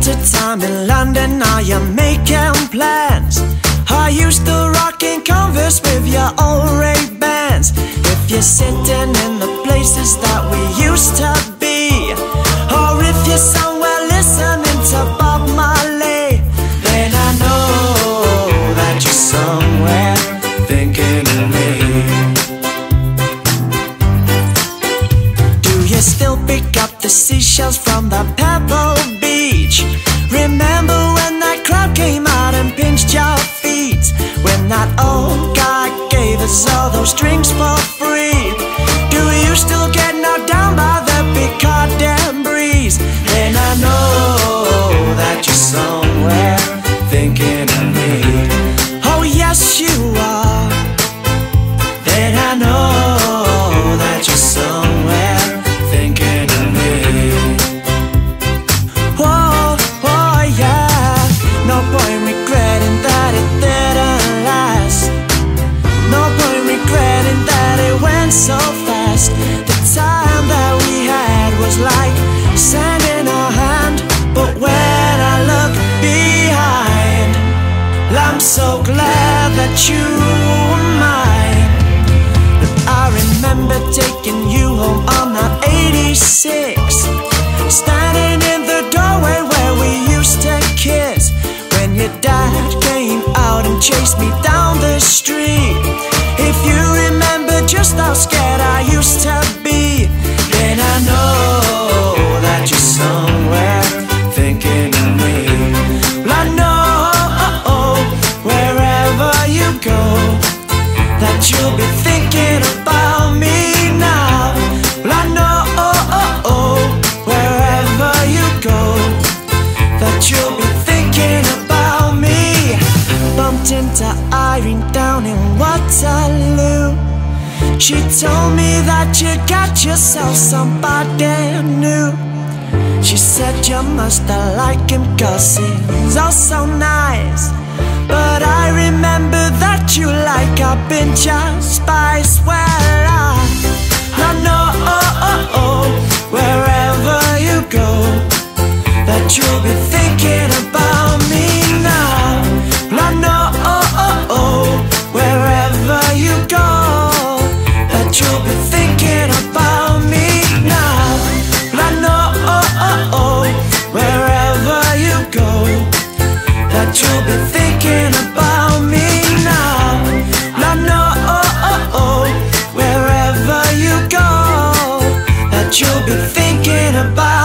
winter time in London, are you making plans? Are you still rocking Converse with your old Ray-Bans? If you're sitting in the places that we used to be, or if you're somewhere listening to Bob Marley, then I know that you're somewhere thinking of me. Do you still pick up the seashells from the Pebble Beach? Remember when that crowd came out and pinched your feet? When that old guy gave us all those drinks for free? Do you still get knocked down by the big goddamn breeze? Then I know that you're somewhere thinking of me. Oh yes you are. Then I know that you're somewhere thinking of me. Whoa, oh yeah. No point regretting that it didn't last. No point regretting that it went so fast. The time that we had was like sand in our hand, but when I look behind, I'm so glad that you were mine. But I remember taking you home on that 86, standing in the doorway where we used to kiss, when your dad came out and chased me down the street. If you remember just how scared I used to be, then I know that you're somewhere thinking of me. Well, I know wherever you go that you'll be thinking about me now. Well, I know wherever you go that you'll be thinking about me. Bumped into Irene down in Waterloo. She told me that you got yourself somebody new. She said you must have liked him 'cause he's all so nice. But I remember that you like a pinch of spice. Well, I know wherever you go that you'll be thinking about me now. Well, I know wherever you go that you'll be thinking about me now. Well, I know wherever you go that you'll be thinking about me now. Well, I know wherever you go that you'll be thinking about